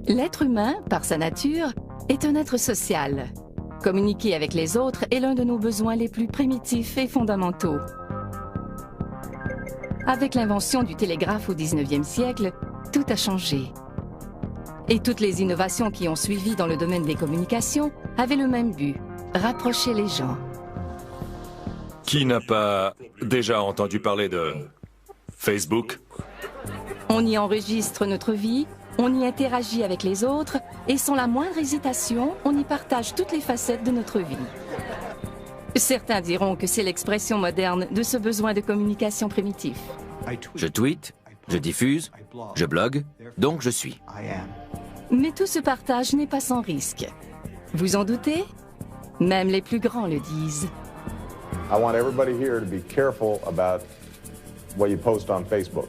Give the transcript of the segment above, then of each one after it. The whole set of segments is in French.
L'être humain, par sa nature, est un être social. Communiquer avec les autres est l'un de nos besoins les plus primitifs et fondamentaux. Avec l'invention du télégraphe au 19e siècle, tout a changé. Et toutes les innovations qui ont suivi dans le domaine des communications avaient le même but, rapprocher les gens. Qui n'a pas déjà entendu parler de Facebook? On y enregistre notre vie, on y interagit avec les autres et sans la moindre hésitation, on y partage toutes les facettes de notre vie. Certains diront que c'est l'expression moderne de ce besoin de communication primitif. Je tweete, je diffuse, je blogue, donc je suis. Mais tout ce partage n'est pas sans risque. Vous en doutez? Même les plus grands le disent. I want everybody here to be careful about what you post on Facebook.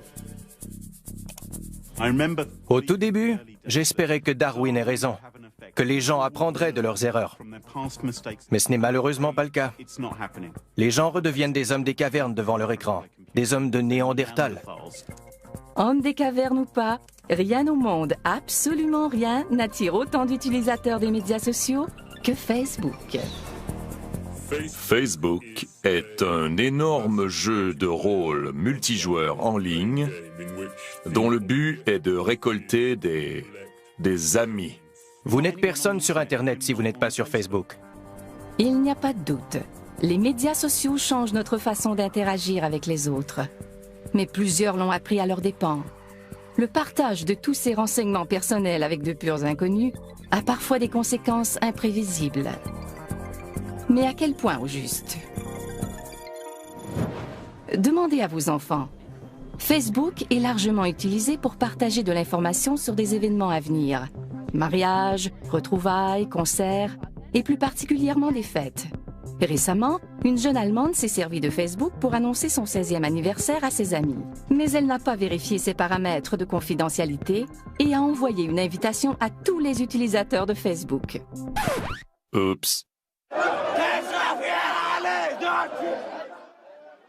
Au tout début, j'espérais que Darwin ait raison, que les gens apprendraient de leurs erreurs. Mais ce n'est malheureusement pas le cas. Les gens redeviennent des hommes des cavernes devant leur écran, des hommes de Néandertal. Hommes des cavernes ou pas, rien au monde, absolument rien, n'attire autant d'utilisateurs des médias sociaux que Facebook. Facebook est un énorme jeu de rôle multijoueur en ligne dont le but est de récolter des amis. Vous n'êtes personne sur Internet si vous n'êtes pas sur Facebook. Il n'y a pas de doute. Les médias sociaux changent notre façon d'interagir avec les autres. Mais plusieurs l'ont appris à leurs dépens. Le partage de tous ces renseignements personnels avec de purs inconnus a parfois des conséquences imprévisibles. Mais à quel point au juste? Demandez à vos enfants. Facebook est largement utilisé pour partager de l'information sur des événements à venir. Mariages, retrouvailles, concerts, et plus particulièrement des fêtes. Récemment, une jeune Allemande s'est servie de Facebook pour annoncer son 16e anniversaire à ses amis. Mais elle n'a pas vérifié ses paramètres de confidentialité et a envoyé une invitation à tous les utilisateurs de Facebook. Oups.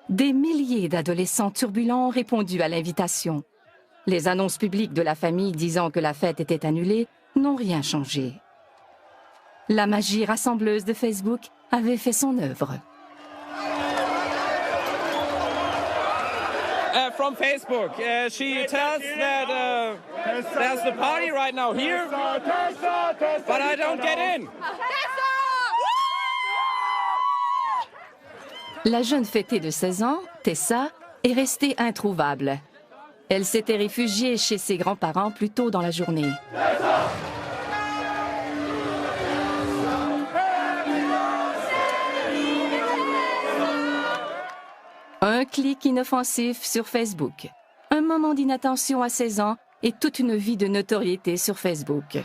Des milliers d'adolescents turbulents ont répondu à l'invitation. Les annonces publiques de la famille disant que la fête était annulée n'ont rien changé. La magie rassembleuse de Facebook avait fait son œuvre. From Facebook, she tells that there's the party right now here, but I don't get in. La jeune fêtée de 16 ans, Tessa, est restée introuvable. Elle s'était réfugiée chez ses grands-parents plus tôt dans la journée. Un clic inoffensif sur Facebook, un moment d'inattention à 16 ans et toute une vie de notoriété sur Facebook.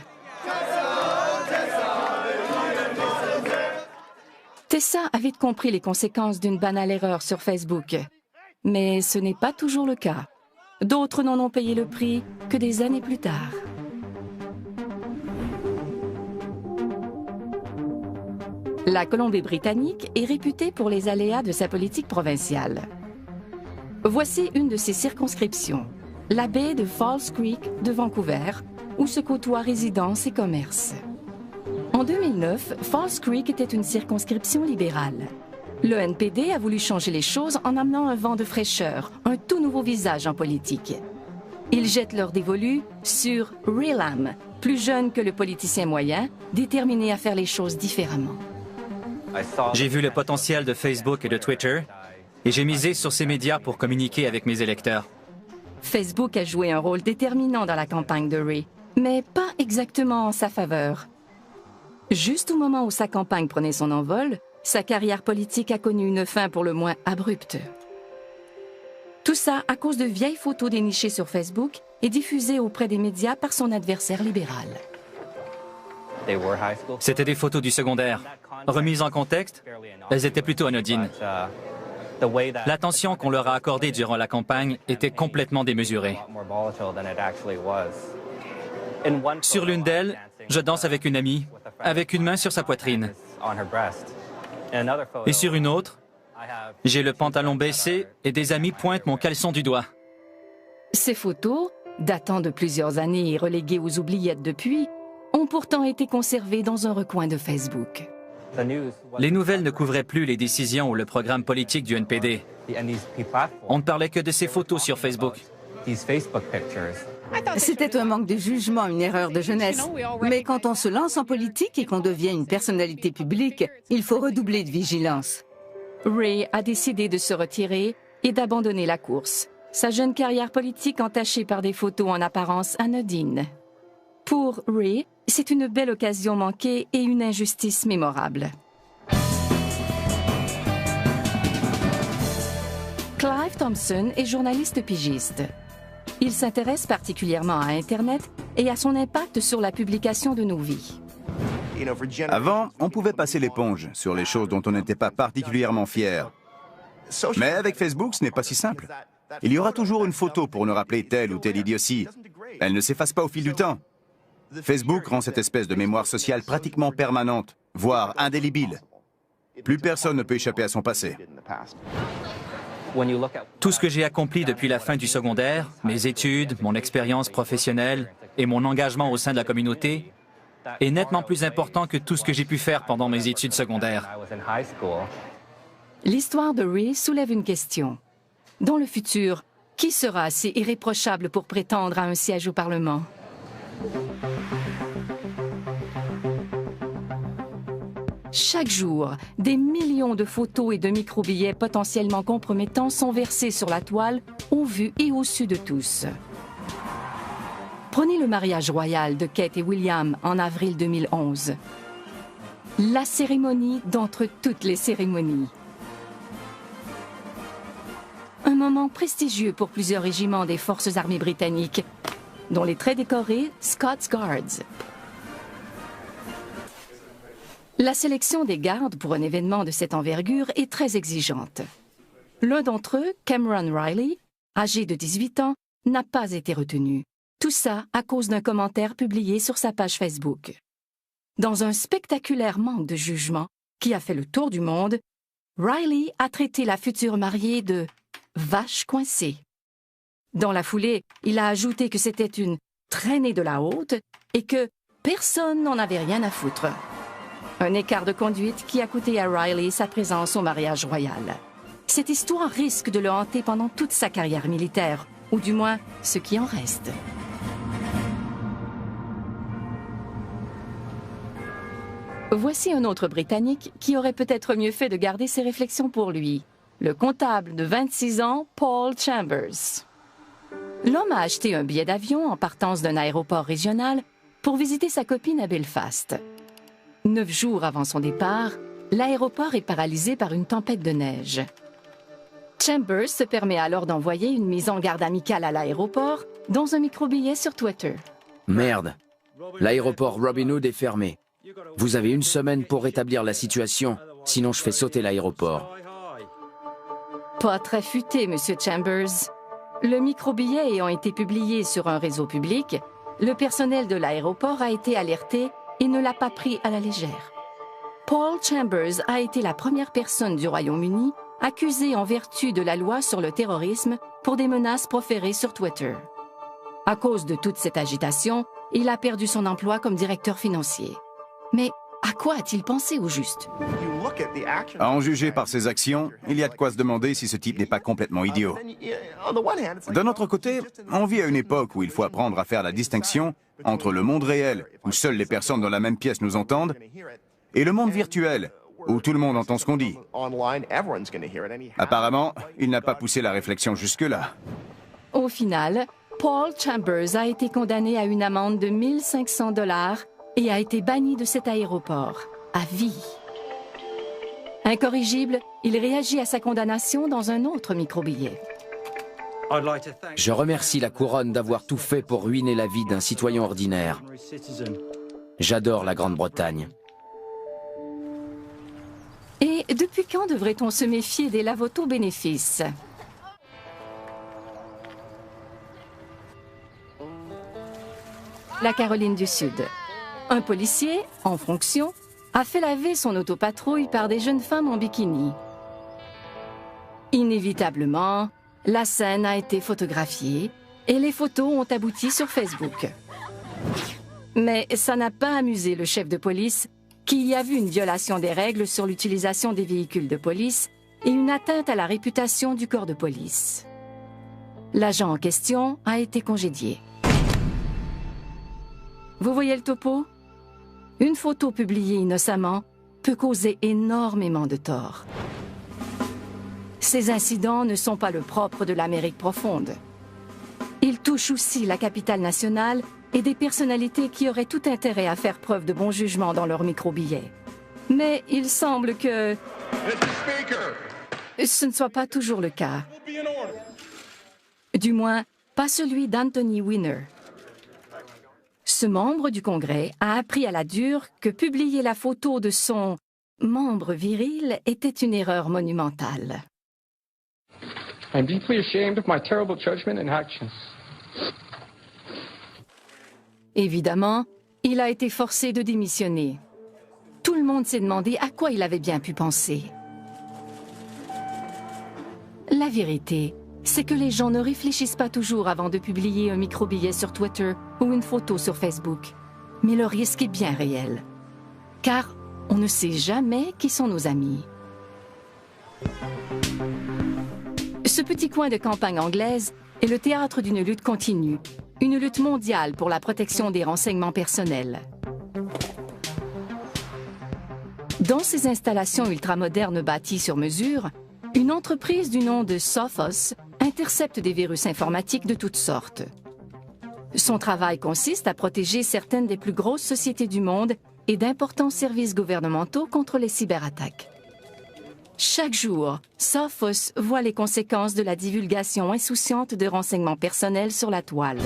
Tessa a vite compris les conséquences d'une banale erreur sur Facebook. Mais ce n'est pas toujours le cas. D'autres n'en ont payé le prix que des années plus tard. La Colombie-Britannique est réputée pour les aléas de sa politique provinciale. Voici une de ses circonscriptions, la baie de Falls Creek de Vancouver, où se côtoient résidences et commerces. En 2009, Falls Creek était une circonscription libérale. Le NPD a voulu changer les choses en amenant un vent de fraîcheur, un tout nouveau visage en politique. Ils jettent leur dévolu sur Relam, plus jeune que le politicien moyen, déterminé à faire les choses différemment. J'ai vu le potentiel de Facebook et de Twitter et j'ai misé sur ces médias pour communiquer avec mes électeurs. Facebook a joué un rôle déterminant dans la campagne de Ray, mais pas exactement en sa faveur. Juste au moment où sa campagne prenait son envol, sa carrière politique a connu une fin pour le moins abrupte. Tout ça à cause de vieilles photos dénichées sur Facebook et diffusées auprès des médias par son adversaire libéral. C'était des photos du secondaire. Remises en contexte, elles étaient plutôt anodines. L'attention qu'on leur a accordée durant la campagne était complètement démesurée. Sur l'une d'elles, je danse avec une amie, avec une main sur sa poitrine. Et sur une autre, j'ai le pantalon baissé et des amis pointent mon caleçon du doigt. Ces photos, datant de plusieurs années et reléguées aux oubliettes depuis, ont pourtant été conservées dans un recoin de Facebook. Les nouvelles ne couvraient plus les décisions ou le programme politique du NPD. On ne parlait que de ces photos sur Facebook. C'était un manque de jugement, une erreur de jeunesse. Mais quand on se lance en politique et qu'on devient une personnalité publique, il faut redoubler de vigilance. Ray a décidé de se retirer et d'abandonner la course, sa jeune carrière politique entachée par des photos en apparence anodines. Pour Ray, c'est une belle occasion manquée et une injustice mémorable. Clive Thompson est journaliste pigiste. Il s'intéresse particulièrement à Internet et à son impact sur la publication de nos vies. Avant, on pouvait passer l'éponge sur les choses dont on n'était pas particulièrement fier. Mais avec Facebook, ce n'est pas si simple. Il y aura toujours une photo pour nous rappeler telle ou telle idiotie. Elle ne s'efface pas au fil du temps. Facebook rend cette espèce de mémoire sociale pratiquement permanente, voire indélébile. Plus personne ne peut échapper à son passé. Tout ce que j'ai accompli depuis la fin du secondaire, mes études, mon expérience professionnelle et mon engagement au sein de la communauté, est nettement plus important que tout ce que j'ai pu faire pendant mes études secondaires. L'histoire de Ray soulève une question. Dans le futur, qui sera assez irréprochable pour prétendre à un siège au Parlement? Chaque jour, des millions de photos et de microbillets potentiellement compromettants sont versés sur la toile, au vu et au su de tous. Prenez le mariage royal de Kate et William en avril 2011. La cérémonie d'entre toutes les cérémonies. Un moment prestigieux pour plusieurs régiments des forces armées britanniques, dont les très décorés Scots Guards. La sélection des gardes pour un événement de cette envergure est très exigeante. L'un d'entre eux, Cameron Riley, âgé de 18 ans, n'a pas été retenu. Tout ça à cause d'un commentaire publié sur sa page Facebook. Dans un spectaculaire manque de jugement qui a fait le tour du monde, Riley a traité la future mariée de « vache coincée ». Dans la foulée, il a ajouté que c'était une « traînée de la haute » et que personne n'en avait rien à foutre. Un écart de conduite qui a coûté à Riley sa présence au mariage royal. Cette histoire risque de le hanter pendant toute sa carrière militaire, ou du moins ce qui en reste. Voici un autre Britannique qui aurait peut-être mieux fait de garder ses réflexions pour lui. Le comptable de 26 ans, Paul Chambers. L'homme a acheté un billet d'avion en partance d'un aéroport régional pour visiter sa copine à Belfast. 9 jours avant son départ, l'aéroport est paralysé par une tempête de neige. Chambers se permet alors d'envoyer une mise en garde amicale à l'aéroport dans un microbillet sur Twitter. Merde, l'aéroport Robin Hood est fermé. Vous avez 1 semaine pour rétablir la situation, sinon je fais sauter l'aéroport. Pas très futé, Monsieur Chambers. Le microbillet ayant été publié sur un réseau public, le personnel de l'aéroport a été alerté et ne l'a pas pris à la légère. Paul Chambers a été la première personne du Royaume-Uni accusée en vertu de la loi sur le terrorisme pour des menaces proférées sur Twitter. À cause de toute cette agitation, il a perdu son emploi comme directeur financier. Mais à quoi a-t-il pensé au juste? À en juger par ses actions, il y a de quoi se demander si ce type n'est pas complètement idiot. D'un autre côté, on vit à une époque où il faut apprendre à faire la distinction entre le monde réel, où seules les personnes dans la même pièce nous entendent, et le monde virtuel, où tout le monde entend ce qu'on dit. Apparemment, il n'a pas poussé la réflexion jusque-là. Au final, Paul Chambers a été condamné à une amende de 1 500 $ et a été banni de cet aéroport, à vie. Incorrigible, il réagit à sa condamnation dans un autre microbillet. Je remercie la couronne d'avoir tout fait pour ruiner la vie d'un citoyen ordinaire. J'adore la Grande-Bretagne. Et depuis quand devrait-on se méfier des lavoto-bénéfices? La Caroline du Sud. Un policier, en fonction, a fait laver son autopatrouille par des jeunes femmes en bikini. Inévitablement, la scène a été photographiée et les photos ont abouti sur Facebook. Mais ça n'a pas amusé le chef de police, qui y a vu une violation des règles sur l'utilisation des véhicules de police et une atteinte à la réputation du corps de police. L'agent en question a été congédié. Vous voyez le topo? Une photo publiée innocemment peut causer énormément de tort. Ces incidents ne sont pas le propre de l'Amérique profonde. Ils touchent aussi la capitale nationale et des personnalités qui auraient tout intérêt à faire preuve de bon jugement dans leurs micro-billets. Mais il semble que ce ne soit pas toujours le cas. Du moins, pas celui d'Anthony Weiner. Ce membre du Congrès a appris à la dure que publier la photo de son membre viril était une erreur monumentale. I'm deeply ashamed of my terrible judgment and actions. Évidemment, il a été forcé de démissionner. Tout le monde s'est demandé à quoi il avait bien pu penser. La vérité, c'est que les gens ne réfléchissent pas toujours avant de publier un micro-billet sur Twitter ou une photo sur Facebook. Mais le risque est bien réel. Car on ne sait jamais qui sont nos amis. Ce petit coin de campagne anglaise est le théâtre d'une lutte continue, une lutte mondiale pour la protection des renseignements personnels. Dans ces installations ultramodernes bâties sur mesure, une entreprise du nom de Sophos intercepte des virus informatiques de toutes sortes. Son travail consiste à protéger certaines des plus grosses sociétés du monde et d'importants services gouvernementaux contre les cyberattaques. Chaque jour, Sophos voit les conséquences de la divulgation insouciante de renseignements personnels sur la toile.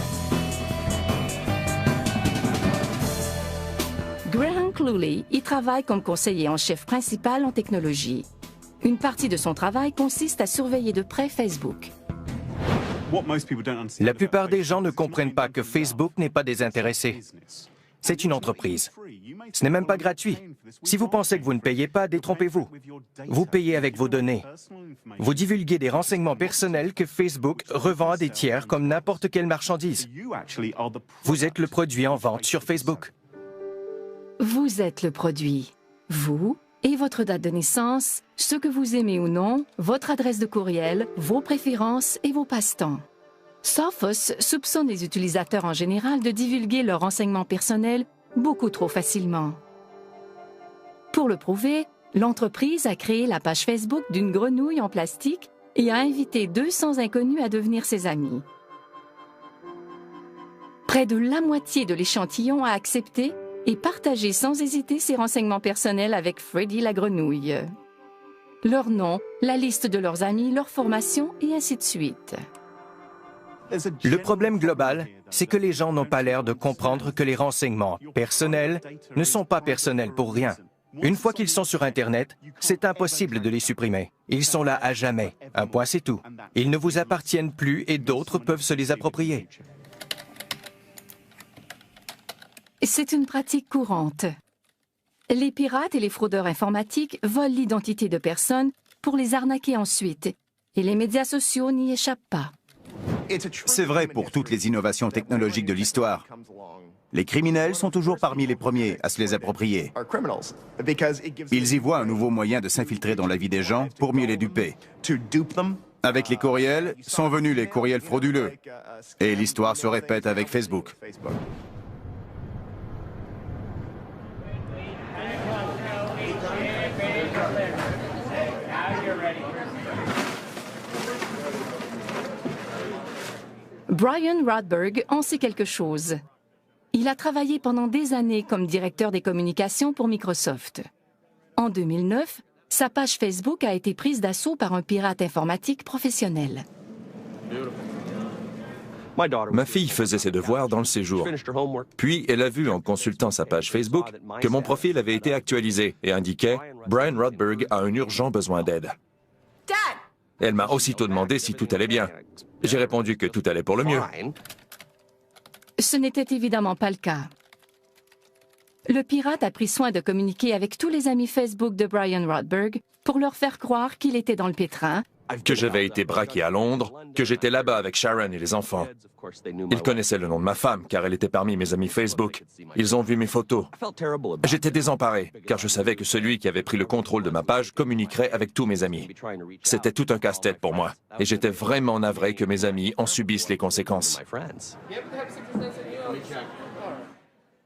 Graham Cluley y travaille comme conseiller en chef principal en technologie. Une partie de son travail consiste à surveiller de près Facebook. La plupart des gens ne comprennent pas que Facebook n'est pas désintéressé. C'est une entreprise. Ce n'est même pas gratuit. Si vous pensez que vous ne payez pas, détrompez-vous. Vous payez avec vos données. Vous divulguez des renseignements personnels que Facebook revend à des tiers comme n'importe quelle marchandise. Vous êtes le produit en vente sur Facebook. Vous êtes le produit. Vous et votre date de naissance, ce que vous aimez ou non, votre adresse de courriel, vos préférences et vos passe-temps. Sophos soupçonne les utilisateurs en général de divulguer leurs renseignements personnels beaucoup trop facilement. Pour le prouver, l'entreprise a créé la page Facebook d'une grenouille en plastique et a invité 200 inconnus à devenir ses amis. Près de la moitié de l'échantillon a accepté et partagé sans hésiter ses renseignements personnels avec Freddy la grenouille. Leur nom, la liste de leurs amis, leur formation et ainsi de suite. Le problème global, c'est que les gens n'ont pas l'air de comprendre que les renseignements personnels ne sont pas personnels pour rien. Une fois qu'ils sont sur Internet, c'est impossible de les supprimer. Ils sont là à jamais. Un point, c'est tout. Ils ne vous appartiennent plus et d'autres peuvent se les approprier. C'est une pratique courante. Les pirates et les fraudeurs informatiques volent l'identité de personnes pour les arnaquer ensuite, et les médias sociaux n'y échappent pas. C'est vrai pour toutes les innovations technologiques de l'histoire. Les criminels sont toujours parmi les premiers à se les approprier. Ils y voient un nouveau moyen de s'infiltrer dans la vie des gens pour mieux les duper. Avec les courriels, sont venus les courriels frauduleux. Et l'histoire se répète avec Facebook. Brian Rodberg en sait quelque chose. Il a travaillé pendant des années comme directeur des communications pour Microsoft. En 2009, sa page Facebook a été prise d'assaut par un pirate informatique professionnel. Ma fille faisait ses devoirs dans le séjour. Puis elle a vu en consultant sa page Facebook que mon profil avait été actualisé et indiquait « Brian Rodberg a un urgent besoin d'aide ». Elle m'a aussitôt demandé si tout allait bien. J'ai répondu que tout allait pour le mieux. Ce n'était évidemment pas le cas. Le pirate a pris soin de communiquer avec tous les amis Facebook de Brian Rodberg pour leur faire croire qu'il était dans le pétrin que j'avais été braqué à Londres, que j'étais là-bas avec Sharon et les enfants. Ils connaissaient le nom de ma femme, car elle était parmi mes amis Facebook. Ils ont vu mes photos. J'étais désemparé, car je savais que celui qui avait pris le contrôle de ma page communiquerait avec tous mes amis. C'était tout un casse-tête pour moi, et j'étais vraiment navré que mes amis en subissent les conséquences.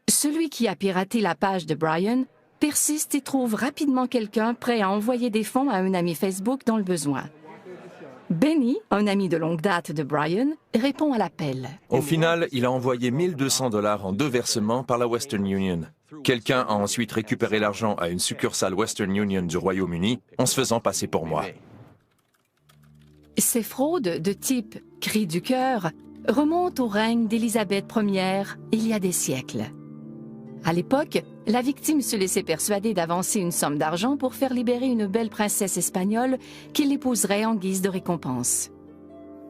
Celui qui a piraté la page de Brian persiste et trouve rapidement quelqu'un prêt à envoyer des fonds à un ami Facebook dans le besoin. Benny, un ami de longue date de Brian, répond à l'appel. Au final, il a envoyé 1 200 $ en 2 versements par la Western Union. Quelqu'un a ensuite récupéré l'argent à une succursale Western Union du Royaume-Uni en se faisant passer pour moi. Ces fraudes de type « cri du cœur » remontent au règne d'Élisabeth Ier il y a des siècles. À l'époque, la victime se laissait persuader d'avancer une somme d'argent pour faire libérer une belle princesse espagnole qu'il épouserait en guise de récompense.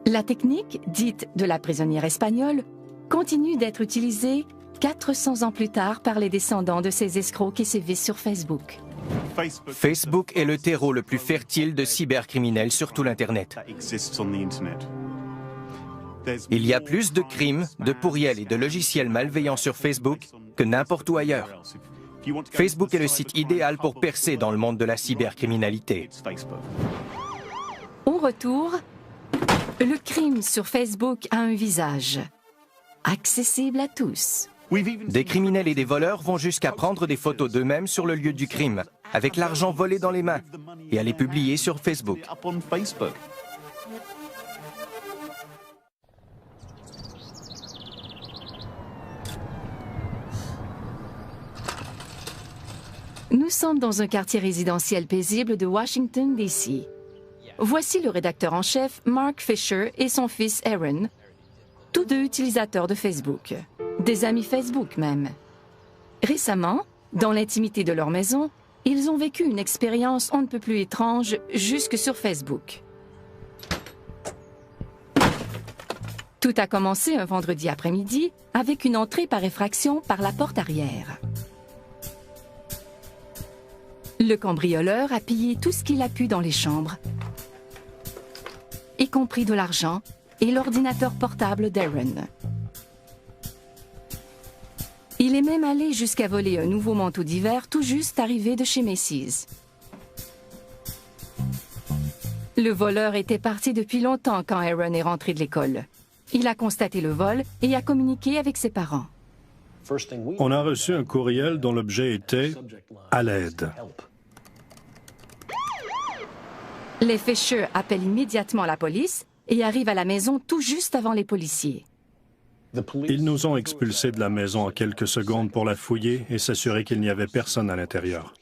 La technique, dite de la prisonnière espagnole, continue d'être utilisée 400 ans plus tard par les descendants de ces escrocs qui sévissent sur Facebook. Facebook est le terreau le plus fertile de cybercriminels sur tout l'Internet. Il y a plus de crimes, de pourriels et de logiciels malveillants sur Facebook que n'importe où ailleurs. Facebook est le site idéal pour percer dans le monde de la cybercriminalité. Au retour, le crime sur Facebook a un visage, accessible à tous. Des criminels et des voleurs vont jusqu'à prendre des photos d'eux-mêmes sur le lieu du crime, avec l'argent volé dans les mains, et à les publier sur Facebook. Nous sommes dans un quartier résidentiel paisible de Washington, D.C. Voici le rédacteur en chef, Mark Fisher, et son fils Aaron, tous deux utilisateurs de Facebook. Des amis Facebook même. Récemment, dans l'intimité de leur maison, ils ont vécu une expérience on ne peut plus étrange jusque sur Facebook. Tout a commencé un vendredi après-midi avec une entrée par effraction par la porte arrière. Le cambrioleur a pillé tout ce qu'il a pu dans les chambres, y compris de l'argent et l'ordinateur portable d'Aaron. Il est même allé jusqu'à voler un nouveau manteau d'hiver tout juste arrivé de chez Macy's. Le voleur était parti depuis longtemps quand Aaron est rentré de l'école. Il a constaté le vol et a communiqué avec ses parents. On a reçu un courriel dont l'objet était « à l'aide ». Les Fisher appellent immédiatement la police et arrivent à la maison tout juste avant les policiers. Ils nous ont expulsés de la maison en quelques secondes pour la fouiller et s'assurer qu'il n'y avait personne à l'intérieur.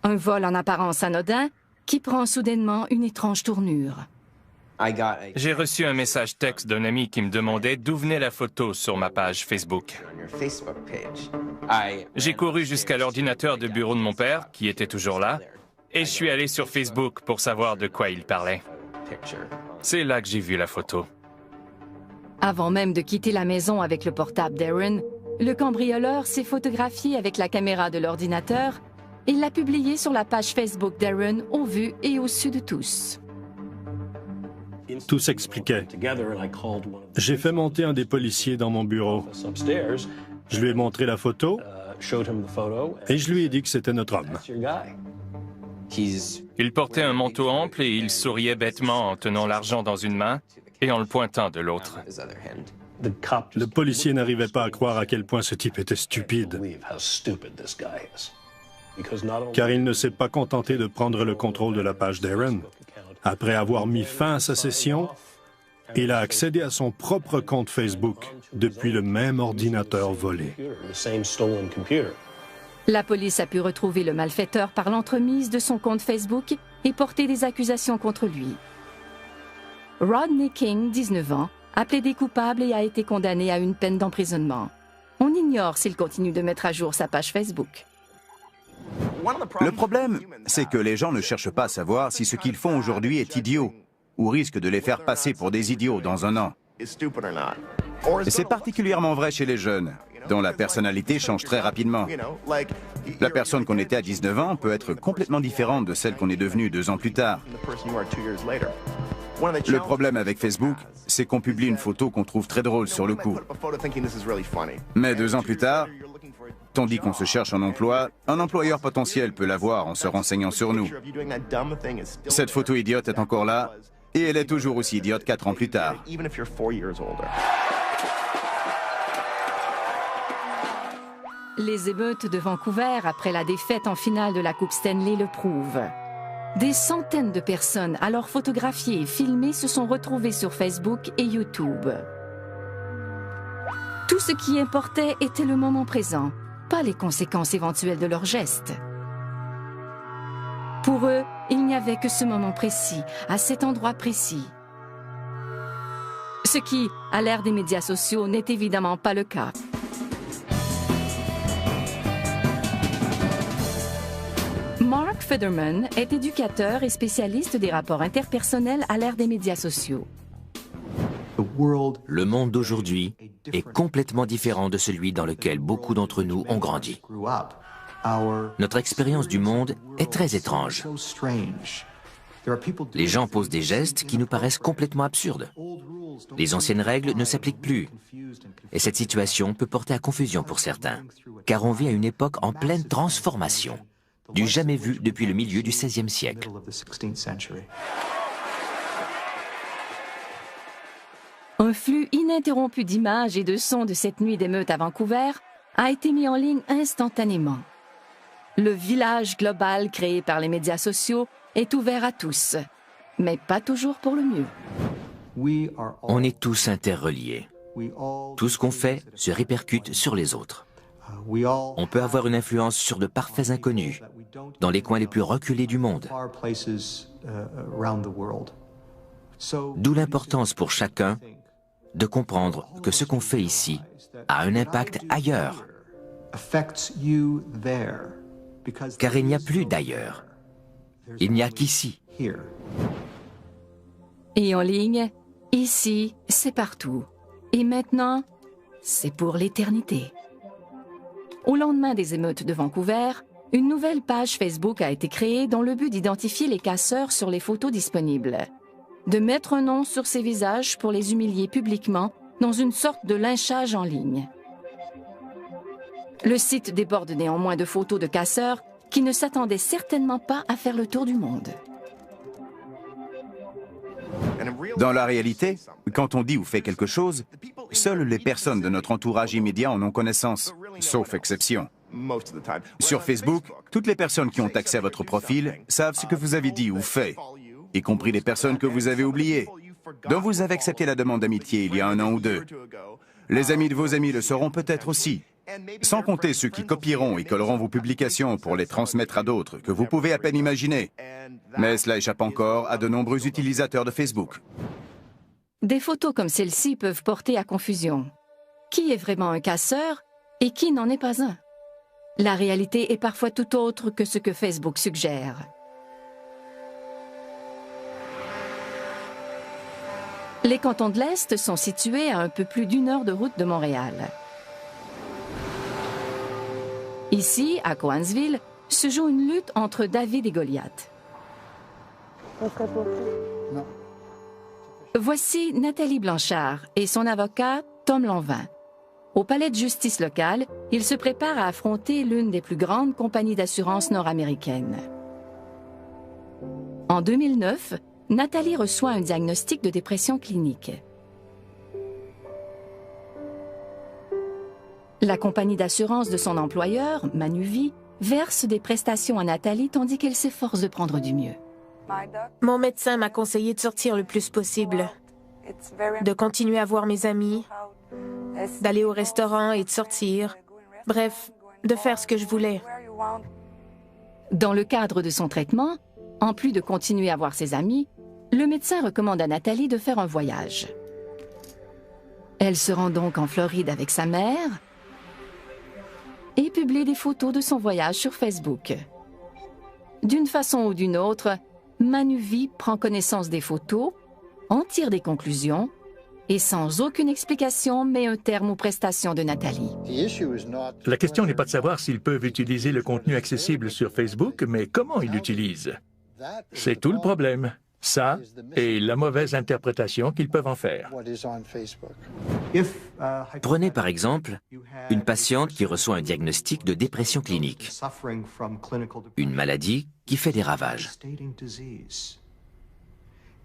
Un vol en apparence anodin qui prend soudainement une étrange tournure. J'ai reçu un message texte d'un ami qui me demandait d'où venait la photo sur ma page Facebook. J'ai couru jusqu'à l'ordinateur de bureau de mon père, qui était toujours là, et je suis allé sur Facebook pour savoir de quoi il parlait. C'est là que j'ai vu la photo. Avant même de quitter la maison avec le portable d'Aaron, le cambrioleur s'est photographié avec la caméra de l'ordinateur et l'a publié sur la page Facebook d'Aaron au vu et au su de tous. Tout s'expliquait. J'ai fait monter un des policiers dans mon bureau. Je lui ai montré la photo et je lui ai dit que c'était notre homme. Il portait un manteau ample et il souriait bêtement en tenant l'argent dans une main et en le pointant de l'autre. Le policier n'arrivait pas à croire à quel point ce type était stupide. Car il ne s'est pas contenté de prendre le contrôle de la page d'Aaron. Après avoir mis fin à sa session, il a accédé à son propre compte Facebook depuis le même ordinateur volé. La police a pu retrouver le malfaiteur par l'entremise de son compte Facebook et porter des accusations contre lui. Rodney King, 19 ans, a plaidé coupable et a été condamné à une peine d'emprisonnement. On ignore s'il continue de mettre à jour sa page Facebook. Le problème, c'est que les gens ne cherchent pas à savoir si ce qu'ils font aujourd'hui est idiot ou risque de les faire passer pour des idiots dans un an. Et c'est particulièrement vrai chez les jeunes. dont la personnalité change très rapidement. La personne qu'on était à 19 ans peut être complètement différente de celle qu'on est devenue 2 ans plus tard. Le problème avec Facebook, c'est qu'on publie une photo qu'on trouve très drôle sur le coup. Mais 2 ans plus tard, tandis qu'on se cherche un emploi, un employeur potentiel peut l'avoir en se renseignant sur nous. Cette photo idiote est encore là, et elle est toujours aussi idiote 4 ans plus tard. Les émeutes de Vancouver après la défaite en finale de la Coupe Stanley le prouvent. Des centaines de personnes, alors photographiées et filmées, se sont retrouvées sur Facebook et YouTube. Tout ce qui importait était le moment présent, pas les conséquences éventuelles de leurs gestes. Pour eux, il n'y avait que ce moment précis, à cet endroit précis. Ce qui, à l'ère des médias sociaux, n'est évidemment pas le cas. Mark Federman est éducateur et spécialiste des rapports interpersonnels à l'ère des médias sociaux. Le monde d'aujourd'hui est complètement différent de celui dans lequel beaucoup d'entre nous ont grandi. Notre expérience du monde est très étrange. Les gens posent des gestes qui nous paraissent complètement absurdes. Les anciennes règles ne s'appliquent plus. Et cette situation peut porter à confusion pour certains, car on vit à une époque en pleine transformation, du jamais vu depuis le milieu du XVIe siècle. Un flux ininterrompu d'images et de sons de cette nuit d'émeute à Vancouver a été mis en ligne instantanément. Le village global créé par les médias sociaux est ouvert à tous, mais pas toujours pour le mieux. On est tous interreliés. Tout ce qu'on fait se répercute sur les autres. On peut avoir une influence sur de parfaits inconnus, dans les coins les plus reculés du monde. D'où l'importance pour chacun de comprendre que ce qu'on fait ici a un impact ailleurs. Car il n'y a plus d'ailleurs. Il n'y a qu'ici. Et en ligne, ici, c'est partout. Et maintenant, c'est pour l'éternité. Au lendemain des émeutes de Vancouver, une nouvelle page Facebook a été créée dans le but d'identifier les casseurs sur les photos disponibles, de mettre un nom sur ces visages pour les humilier publiquement dans une sorte de lynchage en ligne. Le site déborde néanmoins de photos de casseurs qui ne s'attendaient certainement pas à faire le tour du monde. Dans la réalité, quand on dit ou fait quelque chose, seules les personnes de notre entourage immédiat en ont connaissance, sauf exception. Sur Facebook, toutes les personnes qui ont accès à votre profil savent ce que vous avez dit ou fait, y compris les personnes que vous avez oubliées, dont vous avez accepté la demande d'amitié il y a 1 an ou 2. Les amis de vos amis le sauront peut-être aussi, sans compter ceux qui copieront et colleront vos publications pour les transmettre à d'autres, que vous pouvez à peine imaginer. Mais cela échappe encore à de nombreux utilisateurs de Facebook. Des photos comme celle-ci peuvent porter à confusion. Qui est vraiment un casseur et qui n'en est pas un? La réalité est parfois tout autre que ce que Facebook suggère. Les cantons de l'Est sont situés à un peu plus d'1 heure de route de Montréal. Ici, à Cowansville, se joue une lutte entre David et Goliath. Non. Voici Nathalie Blanchard et son avocat, Tom Lanvin. Au palais de justice local, ils se préparent à affronter l'une des plus grandes compagnies d'assurance nord-américaines. En 2009, Nathalie reçoit un diagnostic de dépression clinique. La compagnie d'assurance de son employeur, Manuvie, verse des prestations à Nathalie tandis qu'elle s'efforce de prendre du mieux. Mon médecin m'a conseillé de sortir le plus possible, de continuer à voir mes amis, d'aller au restaurant et de sortir. Bref, de faire ce que je voulais. Dans le cadre de son traitement, en plus de continuer à voir ses amis, le médecin recommande à Nathalie de faire un voyage. Elle se rend donc en Floride avec sa mère et publie des photos de son voyage sur Facebook. D'une façon ou d'une autre, Manuvie prend connaissance des photos, en tire des conclusions et sans aucune explication met un terme aux prestations de Nathalie. La question n'est pas de savoir s'ils peuvent utiliser le contenu accessible sur Facebook, mais comment ils l'utilisent. C'est tout le problème. Ça et la mauvaise interprétation qu'ils peuvent en faire. Prenez par exemple une patiente qui reçoit un diagnostic de dépression clinique, une maladie qui fait des ravages.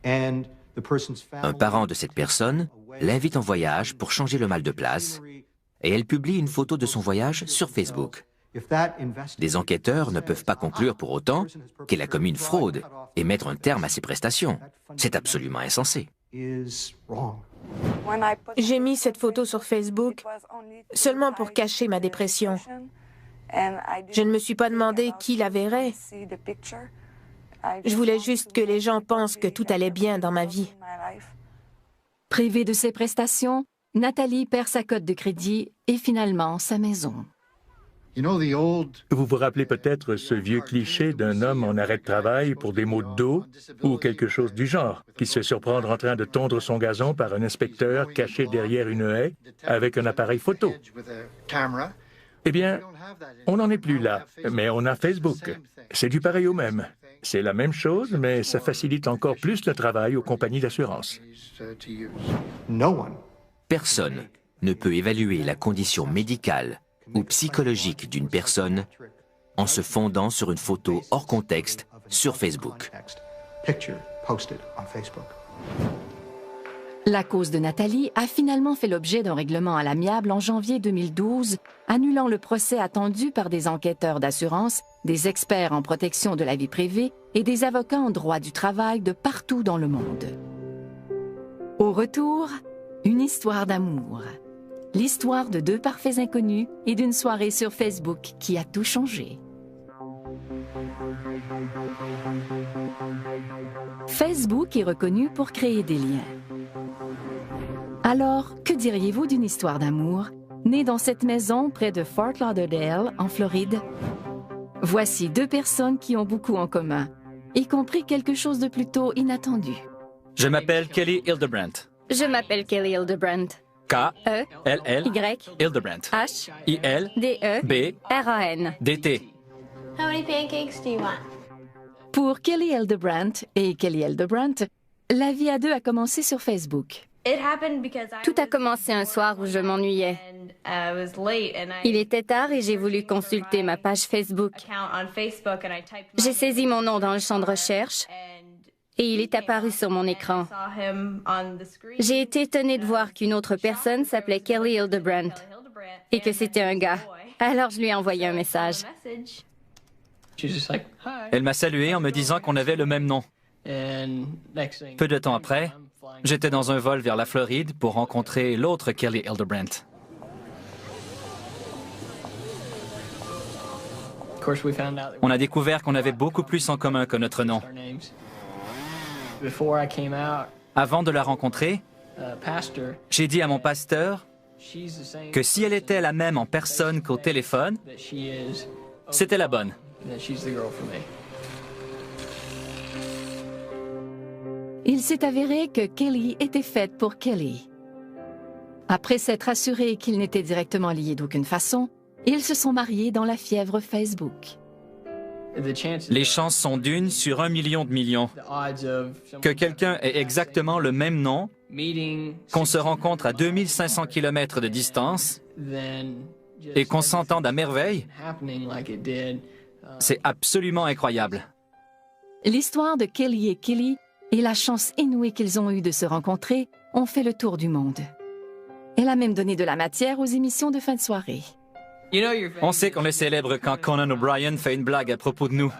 Un parent de cette personne l'invite en voyage pour changer le mal de place et elle publie une photo de son voyage sur Facebook. Les enquêteurs ne peuvent pas conclure pour autant qu'elle a commis une fraude et mettre un terme à ses prestations. C'est absolument insensé. J'ai mis cette photo sur Facebook seulement pour cacher ma dépression. Je ne me suis pas demandé qui la verrait. Je voulais juste que les gens pensent que tout allait bien dans ma vie. Privée de ses prestations, Nathalie perd sa cote de crédit et finalement sa maison. Vous vous rappelez peut-être ce vieux cliché d'un homme en arrêt de travail pour des maux de dos ou quelque chose du genre, qui se fait surprendre en train de tondre son gazon par un inspecteur caché derrière une haie avec un appareil photo. Eh bien, on n'en est plus là, mais on a Facebook. C'est du pareil au même. C'est la même chose, mais ça facilite encore plus le travail aux compagnies d'assurance. Personne ne peut évaluer la condition médicale ou psychologique d'une personne en se fondant sur une photo hors contexte sur Facebook. La cause de Nathalie a finalement fait l'objet d'un règlement à l'amiable en janvier 2012, annulant le procès attendu par des enquêteurs d'assurance, des experts en protection de la vie privée et des avocats en droit du travail de partout dans le monde. Au retour, une histoire d'amour. L'histoire de deux parfaits inconnus et d'une soirée sur Facebook qui a tout changé. Facebook est reconnu pour créer des liens. Alors, que diriez-vous d'une histoire d'amour née dans cette maison près de Fort Lauderdale, en Floride? Voici deux personnes qui ont beaucoup en commun, y compris quelque chose de plutôt inattendu. Je m'appelle Kelly Hildebrandt. Je m'appelle Kelly Hildebrandt. K-L-L Hildebrandt. H-I-L-D-E-B-R-A-N-D-T. How many pancakes do you want? Pour Kelly Hildebrandt et Kelly Hildebrandt, la vie à deux a commencé sur Facebook. Tout a commencé un soir où je m'ennuyais. Il était tard et j'ai voulu consulter ma page Facebook. J'ai saisi mon nom dans le champ de recherche et il est apparu sur mon écran. J'ai été étonnée de voir qu'une autre personne s'appelait Kelly Hildebrandt et que c'était un gars. Alors je lui ai envoyé un message. Elle m'a salué en me disant qu'on avait le même nom. Peu de temps après, j'étais dans un vol vers la Floride pour rencontrer l'autre Kelly Hildebrandt. On a découvert qu'on avait beaucoup plus en commun que notre nom. Avant de la rencontrer, j'ai dit à mon pasteur que si elle était la même en personne qu'au téléphone, c'était la bonne. Il s'est avéré que Kelly était faite pour Kelly. Après s'être assuré qu'ils n'étaient directement liés d'aucune façon, ils se sont mariés dans la fièvre Facebook. Les chances sont d'une sur 1 million de millions. Que quelqu'un ait exactement le même nom, qu'on se rencontre à 2500 km de distance et qu'on s'entende à merveille, c'est absolument incroyable. L'histoire de Kelly et Kelly et la chance inouïe qu'ils ont eue de se rencontrer ont fait le tour du monde. Elle a même donné de la matière aux émissions de fin de soirée. On sait qu'on le célèbre quand Conan O'Brien fait une blague à propos de nous.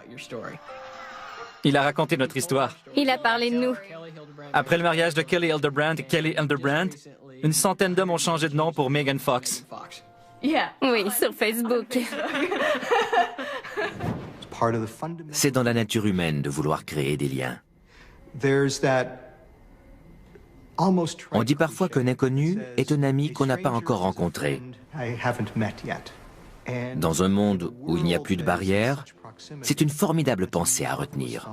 Il a raconté notre histoire. Il a parlé de nous. Après le mariage de Kelly Hildebrandt et Kelly Hildebrandt, une centaine d'hommes ont changé de nom pour Megan Fox. Oui, sur Facebook. C'est dans la nature humaine de vouloir créer des liens. On dit parfois qu'un inconnu est un ami qu'on n'a pas encore rencontré. Dans un monde où il n'y a plus de barrières, c'est une formidable pensée à retenir.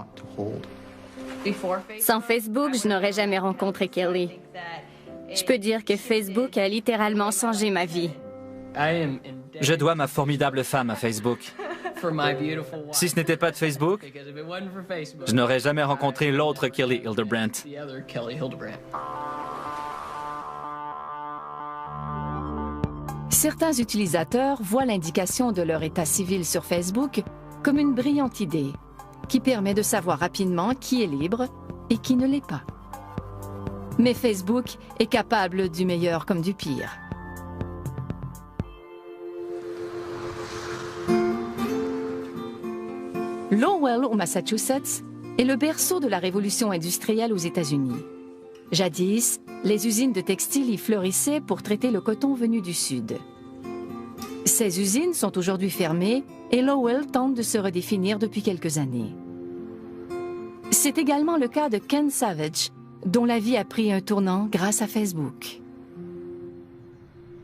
Sans Facebook, je n'aurais jamais rencontré Kelly. Je peux dire que Facebook a littéralement changé ma vie. Je dois ma formidable femme à Facebook. Si ce n'était pas de Facebook, je n'aurais jamais rencontré l'autre Kelly Hildebrandt. Certains utilisateurs voient l'indication de leur état civil sur Facebook comme une brillante idée qui permet de savoir rapidement qui est libre et qui ne l'est pas. Mais Facebook est capable du meilleur comme du pire. Lowell, au Massachusetts, est le berceau de la révolution industrielle aux États-Unis. Jadis, les usines de textiles y fleurissaient pour traiter le coton venu du Sud. Ces usines sont aujourd'hui fermées et Lowell tente de se redéfinir depuis quelques années. C'est également le cas de Ken Savage, dont la vie a pris un tournant grâce à Facebook.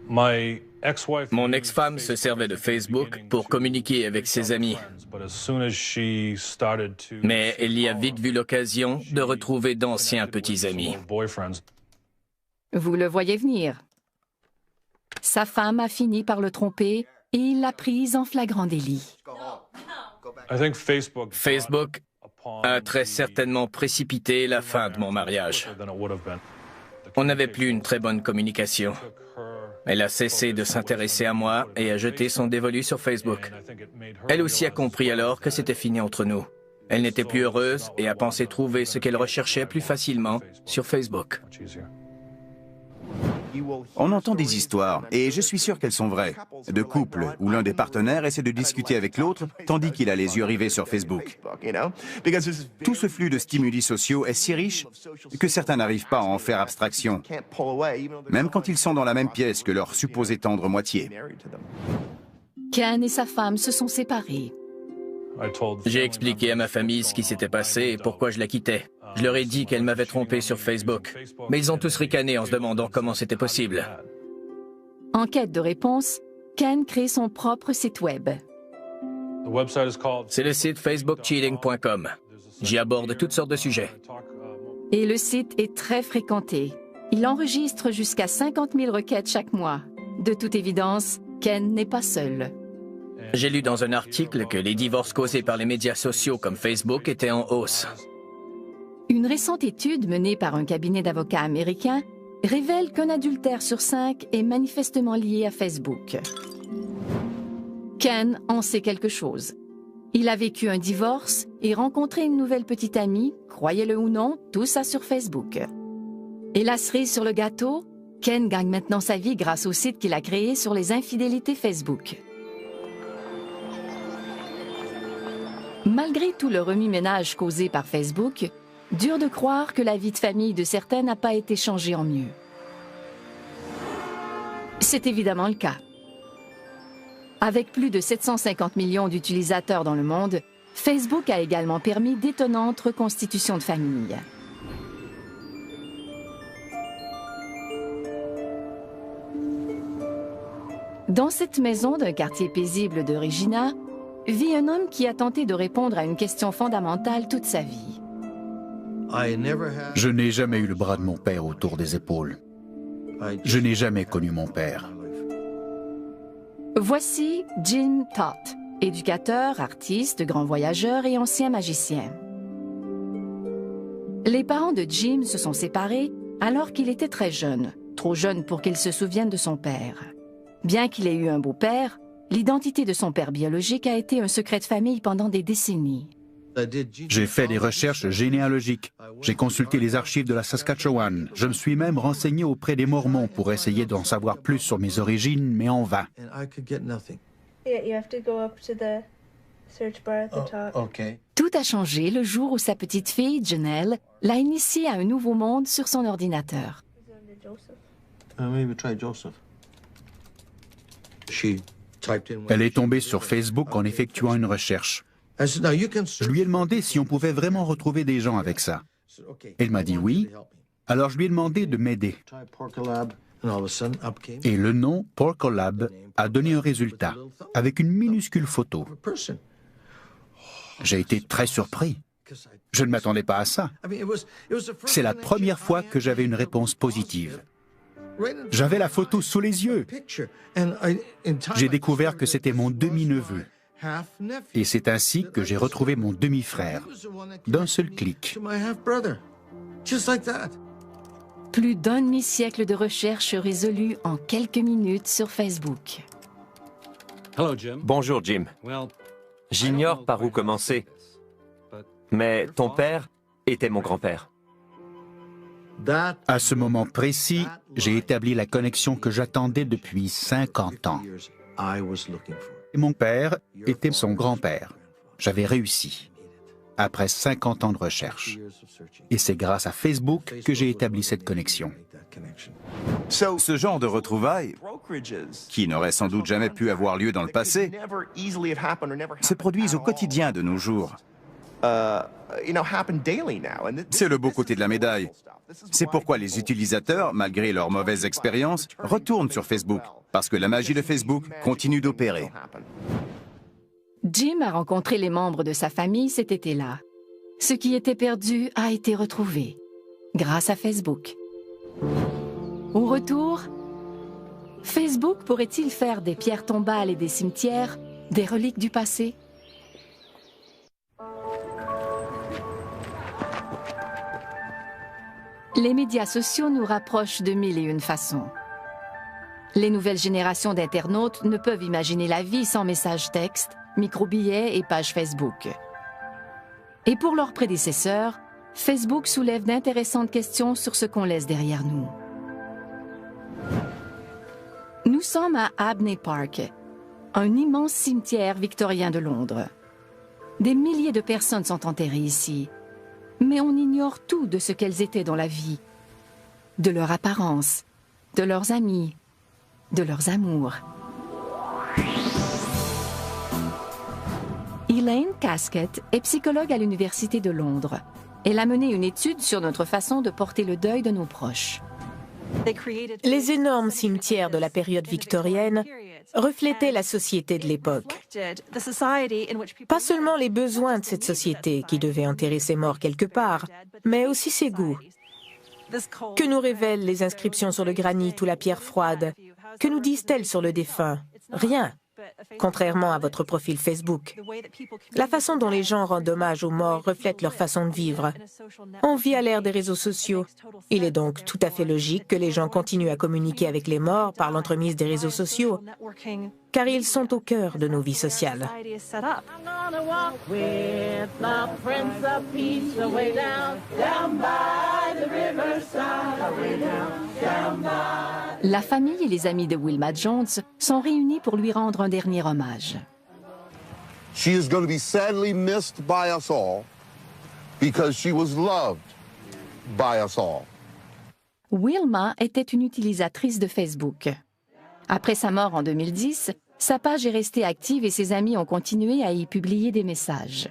Mon ex-femme se servait de Facebook pour communiquer avec ses amis. Mais elle y a vite vu l'occasion de retrouver d'anciens petits amis. Vous le voyez venir. Sa femme a fini par le tromper et il l'a prise en flagrant délit. Facebook a très certainement précipité la fin de mon mariage. On n'avait plus une très bonne communication. Elle a cessé de s'intéresser à moi et a jeté son dévolu sur Facebook. Elle aussi a compris alors que c'était fini entre nous. Elle n'était plus heureuse et a pensé trouver ce qu'elle recherchait plus facilement sur Facebook. On entend des histoires, et je suis sûr qu'elles sont vraies, de couples où l'un des partenaires essaie de discuter avec l'autre tandis qu'il a les yeux rivés sur Facebook. Tout ce flux de stimuli sociaux est si riche que certains n'arrivent pas à en faire abstraction, même quand ils sont dans la même pièce que leur supposée tendre moitié. Ken et sa femme se sont séparés. J'ai expliqué à ma famille ce qui s'était passé et pourquoi je la quittais. Je leur ai dit qu'elle m'avait trompé sur Facebook. Mais ils ont tous ricané en se demandant comment c'était possible. En quête de réponse, Ken crée son propre site web. C'est le site facebookcheating.com. J'y aborde toutes sortes de sujets. Et le site est très fréquenté. Il enregistre jusqu'à 50 000 requêtes chaque mois. De toute évidence, Ken n'est pas seul. J'ai lu dans un article que les divorces causés par les médias sociaux comme Facebook étaient en hausse. Une récente étude menée par un cabinet d'avocats américain révèle qu'un adultère sur 5 est manifestement lié à Facebook. Ken en sait quelque chose. Il a vécu un divorce et rencontré une nouvelle petite amie, croyez-le ou non, tout ça sur Facebook. Et la cerise sur le gâteau, Ken gagne maintenant sa vie grâce au site qu'il a créé sur les infidélités Facebook. Malgré tout le remue-ménage causé par Facebook, dur de croire que la vie de famille de certains n'a pas été changée en mieux. C'est évidemment le cas. Avec plus de 750 millions d'utilisateurs dans le monde, Facebook a également permis d'étonnantes reconstitutions de famille. Dans cette maison d'un quartier paisible de Regina, vit un homme qui a tenté de répondre à une question fondamentale toute sa vie. Je n'ai jamais eu le bras de mon père autour des épaules. Je n'ai jamais connu mon père. Voici Jim Toth, éducateur, artiste, grand voyageur et ancien magicien. Les parents de Jim se sont séparés alors qu'il était très jeune, trop jeune pour qu'il se souvienne de son père. Bien qu'il ait eu un beau-père, l'identité de son père biologique a été un secret de famille pendant des décennies. J'ai fait des recherches généalogiques. J'ai consulté les archives de la Saskatchewan. Je me suis même renseigné auprès des Mormons pour essayer d'en savoir plus sur mes origines, mais en vain. Tout a changé le jour où sa petite fille, Janelle, l'a initiée à un nouveau monde sur son ordinateur. Elle est tombée sur Facebook en effectuant une recherche. Je lui ai demandé si on pouvait vraiment retrouver des gens avec ça. Elle m'a dit oui, alors je lui ai demandé de m'aider. Et le nom Porkolab a donné un résultat, avec une minuscule photo. J'ai été très surpris. Je ne m'attendais pas à ça. C'est la première fois que j'avais une réponse positive. J'avais la photo sous les yeux. J'ai découvert que c'était mon demi-neveu. Et c'est ainsi que j'ai retrouvé mon demi-frère, d'un seul clic. Plus d'un demi-siècle de recherche résolue en quelques minutes sur Facebook. Bonjour Jim. J'ignore par où commencer, mais ton père était mon grand-père. À ce moment précis, j'ai établi la connexion que j'attendais depuis 50 ans. Mon père était son grand-père. J'avais réussi, après 50 ans de recherche. Et c'est grâce à Facebook que j'ai établi cette connexion. Ce genre de retrouvailles, qui n'auraient sans doute jamais pu avoir lieu dans le passé, se produisent au quotidien de nos jours. C'est le beau côté de la médaille. C'est pourquoi les utilisateurs, malgré leurs mauvaises expériences, retournent sur Facebook, parce que la magie de Facebook continue d'opérer. Jim a rencontré les membres de sa famille cet été-là. Ce qui était perdu a été retrouvé, grâce à Facebook. Au retour, Facebook pourrait-il faire des pierres tombales et des cimetières des reliques du passé? Les médias sociaux nous rapprochent de mille et une façons. Les nouvelles générations d'internautes ne peuvent imaginer la vie sans messages textes, micro-billets et pages Facebook. Et pour leurs prédécesseurs, Facebook soulève d'intéressantes questions sur ce qu'on laisse derrière nous. Nous sommes à Abney Park, un immense cimetière victorien de Londres. Des milliers de personnes sont enterrées ici, mais on ignore tout de ce qu'elles étaient dans la vie, de leur apparence, de leurs amis, de leurs amours. Elaine Casket est psychologue à l'Université de Londres. Elle a mené une étude sur notre façon de porter le deuil de nos proches. Les énormes cimetières de la période victorienne reflétaient la société de l'époque. Pas seulement les besoins de cette société qui devait enterrer ses morts quelque part, mais aussi ses goûts. Que nous révèlent les inscriptions sur le granit ou la pierre froide? Que nous disent-elles sur le défunt? Rien. Contrairement à votre profil Facebook. La façon dont les gens rendent hommage aux morts reflète leur façon de vivre. On vit à l'ère des réseaux sociaux. Il est donc tout à fait logique que les gens continuent à communiquer avec les morts par l'entremise des réseaux sociaux, car ils sont au cœur de nos vies sociales. La famille et les amis de Wilma Jones sont réunis pour lui rendre un dernier hommage. She is going to be sadly missed by us all because she was loved by us all. Wilma était une utilisatrice de Facebook. Après sa mort en 2010, sa page est restée active et ses amis ont continué à y publier des messages.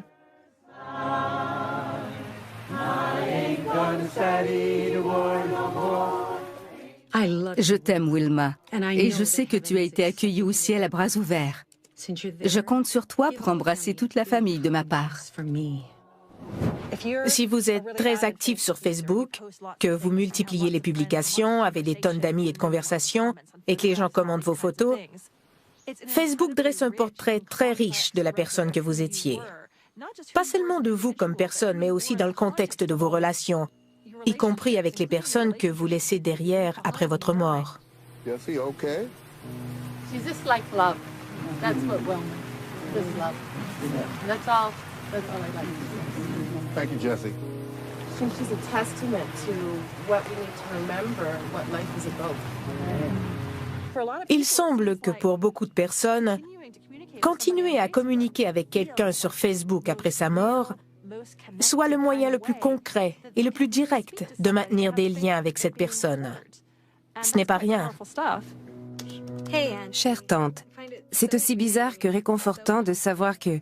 Je t'aime, Wilma, et je sais que tu as été accueillie au ciel à bras ouverts. Je compte sur toi pour embrasser toute la famille de ma part. Si vous êtes très actif sur Facebook, que vous multipliez les publications, avez des tonnes d'amis et de conversations, et que les gens commentent vos photos, Facebook dresse un portrait très riche de la personne que vous étiez. Pas seulement de vous comme personne, mais aussi dans le contexte de vos relations, y compris avec les personnes que vous laissez derrière après votre mort. Jesse, okay? She's just like love. That's what Wilma is. Just love. That's all I like. Thank you, Jesse. I think she's a testament to what we need to remember what life is about. Il semble que pour beaucoup de personnes, continuer à communiquer avec quelqu'un sur Facebook après sa mort soit le moyen le plus concret et le plus direct de maintenir des liens avec cette personne. Ce n'est pas rien. Chère tante, c'est aussi bizarre que réconfortant de savoir que,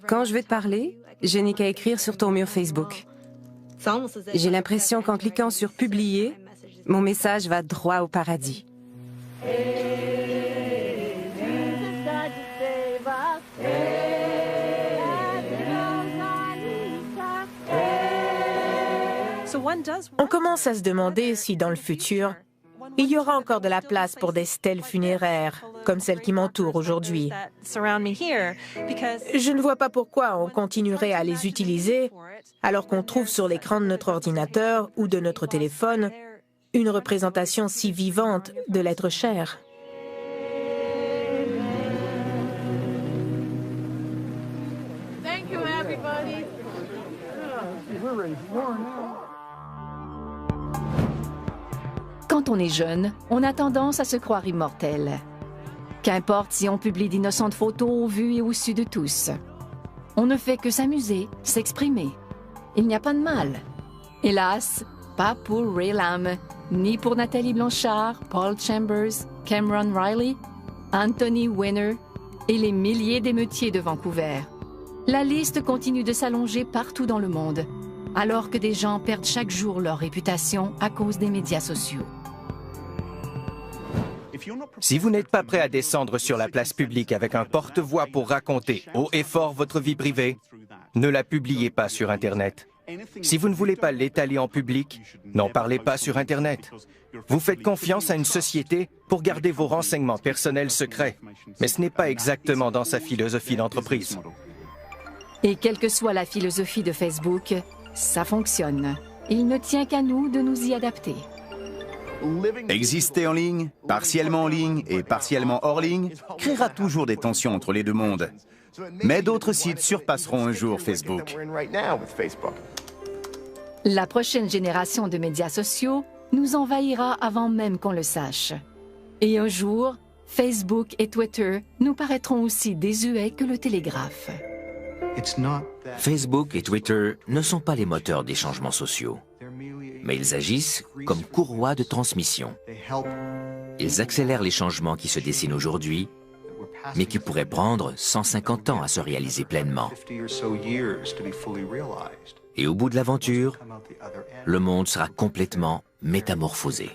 quand je veux te parler, je n'ai qu'à écrire sur ton mur Facebook. J'ai l'impression qu'en cliquant sur « Publier », mon message va droit au paradis. On commence à se demander si, dans le futur, il y aura encore de la place pour des stèles funéraires, comme celle qui m'entoure aujourd'hui. Je ne vois pas pourquoi on continuerait à les utiliser alors qu'on trouve sur l'écran de notre ordinateur ou de notre téléphone une représentation si vivante de l'être cher. Quand on est jeune, on a tendance à se croire immortel. Qu'importe si on publie d'innocentes photos au vu et au su de tous. On ne fait que s'amuser, s'exprimer. Il n'y a pas de mal. Hélas, pas pour Ray Lam, ni pour Nathalie Blanchard, Paul Chambers, Cameron Riley, Anthony Weiner et les milliers d'émeutiers de Vancouver. La liste continue de s'allonger partout dans le monde, alors que des gens perdent chaque jour leur réputation à cause des médias sociaux. Si vous n'êtes pas prêt à descendre sur la place publique avec un porte-voix pour raconter haut et fort votre vie privée, ne la publiez pas sur Internet. Si vous ne voulez pas l'étaler en public, n'en parlez pas sur Internet. Vous faites confiance à une société pour garder vos renseignements personnels secrets, mais ce n'est pas exactement dans sa philosophie d'entreprise. Et quelle que soit la philosophie de Facebook, ça fonctionne. Il ne tient qu'à nous de nous y adapter. Exister en ligne, partiellement en ligne et partiellement hors ligne, créera toujours des tensions entre les deux mondes. Mais d'autres sites surpasseront un jour Facebook. La prochaine génération de médias sociaux nous envahira avant même qu'on le sache. Et un jour, Facebook et Twitter nous paraîtront aussi désuets que le télégraphe. Facebook et Twitter ne sont pas les moteurs des changements sociaux, mais ils agissent comme courroies de transmission. Ils accélèrent les changements qui se dessinent aujourd'hui, mais qui pourraient prendre 150 ans à se réaliser pleinement. Et au bout de l'aventure, le monde sera complètement métamorphosé.